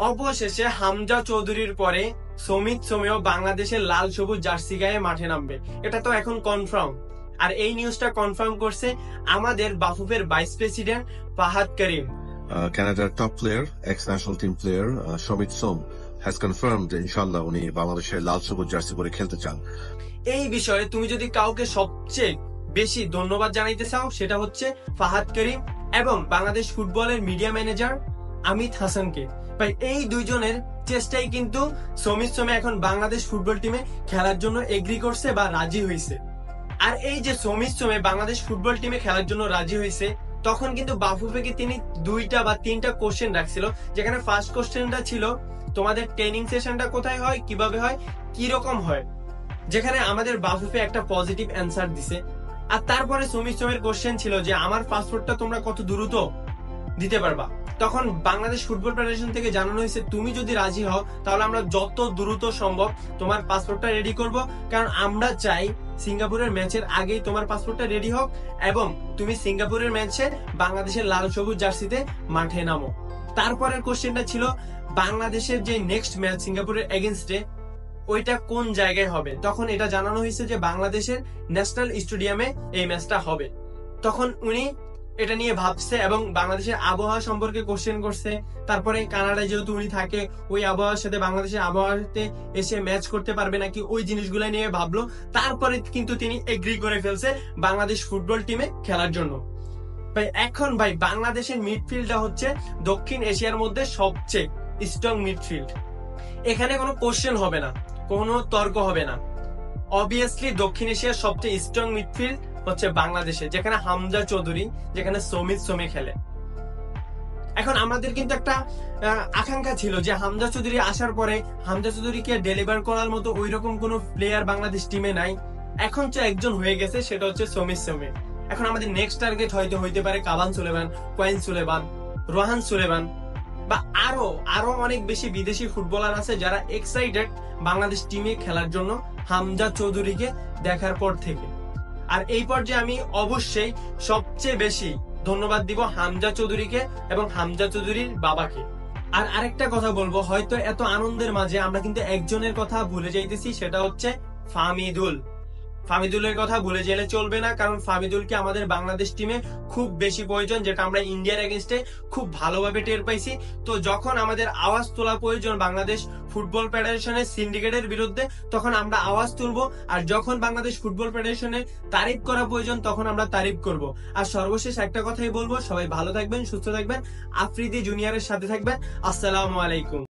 অবশেষে হামজা চৌধুরীর পরে সমিত সোমেও বাংলাদেশের লাল সবুজ জার্সি গায়ে মাঠে নামবে, এটা তো এখন কনফার্ম। আর এই নিউজটা কনফার্ম করছে আমাদের বাফুফের vice president Fahad Karim. Canada's top player, ex-national team player, Shomit Som has confirmed that inshallah উনি বাংলাদেশের লাল সবুজ জার্সি পরে খেলতে চান। এই বিষয়ে তুমি যদি কাউকে সবচেয়ে বেশি ধন্যবাদ জানাইতে চাও সেটা হচ্ছে ফাহাদ করিম এবং বাংলাদেশ ফুটবলের মিডিয়া ম্যানেজার আমিত হাসানকে। ভাই এই দুইজনের চেষ্টাই কিন্তু সমিত সোমে এখন বাংলাদেশ ফুটবল টিমে খেলার জন্য এগ্রি করছে বা রাজি হয়েছে। আর এই যে সমিত সোমে বাংলাদেশ ফুটবল টিমে খেলার জন্য রাজি হয়েছে, তখন কিন্তু বাফুফেকে তিনি 2টা বা 3টা কোশ্চেন রাখছিল, যেখানে ফার্স্ট কোশ্চেনটা ছিল তোমাদের ট্রেনিং সেশনটা কোথায় হয়, কিভাবে হয়, কি রকম হয়, যেখানে আমাদের বাফুফে একটা পজিটিভ অ্যান্সার দিছে। আর তারপরে সমিত সোমের কোশ্চেন ছিল যে আমার পাসপোর্টটা তোমরা কত দ্রুত দিতে পারবা। তখন বাংলাদেশ ফুটবল ফেডারেশন থেকে জানানো হয়েছে তুমি যদি রাজি হও তাহলে আমরা যত দ্রুত সম্ভব তোমার পাসপোর্টটা রেডি করব, কারণ আমরা চাই সিঙ্গাপুরের ম্যাচের আগেই তোমার পাসপোর্টটা রেডি হোক এবং তুমি সিঙ্গাপুরের ম্যাচে বাংলাদেশের লাল সবুজ জার্সিতে মাঠে নামো। তারপরের কোশ্চেনটা ছিল বাংলাদেশের যে নেক্সট ম্যাচ সিঙ্গাপুরের এগেনস্টে ওইটা কোন জায়গায় হবে। তখন এটা জানানো হয়েছে যে বাংলাদেশের ন্যাশনাল স্টেডিয়ামে এই ম্যাচটা হবে। তখন উনি এটা নিয়ে ভাবছে এবং বাংলাদেশের আবহাওয়া সম্পর্কে কোশ্চেন করছে। তারপরে কানাডায় যেহেতু উনি থাকে, ওই আবহাওয়ার সাথে বাংলাদেশের আবহাওয়াতে এসে ম্যাচ করতে পারবে নাকি, ওই জিনিসগুলো নিয়ে ভাবলো। তারপরে কিন্তু তিনি এগ্রি করে ফেলছে বাংলাদেশ ফুটবল টিমে খেলার জন্য। ভাই এখন ভাই বাংলাদেশের মিডফিল্ডটা হচ্ছে দক্ষিণ এশিয়ার মধ্যে সবচেয়ে স্ট্রং মিডফিল্ড। এখানে কোনো কোশ্চেন হবে না, কোনো তর্ক হবে না। অবভিয়াসলি দক্ষিণ এশিয়ার সবচেয়ে স্ট্রং মিডফিল্ড হচ্ছে বাংলাদেশে, যেখানে হামজা চৌধুরী, যেখানে সমিত সোমে খেলে। এখন আমাদের কিন্তু একটা আকাঙ্ক্ষা ছিল যে হামজা চৌধুরী আসার পরে হামজা চৌধুরীকে ডেলিভার করার মতো ওই রকম কোনো প্লেয়ার বাংলাদেশ টিমে নাই। এখন তো একজন হয়ে গেছে, সেটা হচ্ছে সমিত সোমে। এখন আমাদের নেক্সট টার্গেট হয়তো হইতে পারে কাবান সুলেমান, কোয়েন সুলেমান, রোহান সুলেমান বা আরো অনেক বেশি বিদেশি ফুটবলার আছে যারা এক্সাইটেড বাংলাদেশ টিমে খেলার জন্য হামজা চৌধুরীকে দেখার পর থেকে। আর এই পর্যায়ে আমি অবশ্যই সবচেয়ে বেশি ধন্যবাদ দিব হামজা চৌধুরীকে এবং হামজা চৌধুরীর বাবাকে। আর আরেকটা কথা বলবো, হয়তো এত আনন্দের মাঝে আমরা কিন্তু একজনের কথা ভুলে যাইতেছি, সেটা হচ্ছে ফামিদুলের কথা ভুলে গেলে চলবে না, কারণ ফামিদুলকে আমাদের বাংলাদেশ টিমে খুব বেশি প্রয়োজন, যেটা আমরা ইন্ডিয়ার এগেনস্টে খুব ভালোভাবে টের পাইছি। তো যখন আমাদের আওয়াজ তোলা প্রয়োজন বাংলাদেশ ফুটবল ফেডারেশনের সিন্ডিকেটের বিরুদ্ধে, তখন আমরা আওয়াজ তুলবো। আর যখন বাংলাদেশ ফুটবল ফেডারেশনের তারিফ করা প্রয়োজন, তখন আমরা তারিফ করব। আর সর্বশেষ একটা কথাই বলবো, সবাই ভালো থাকবেন, সুস্থ থাকবেন, আফ্রিদি জুনিয়রের সাথে থাকবেন। আসসালামু আলাইকুম।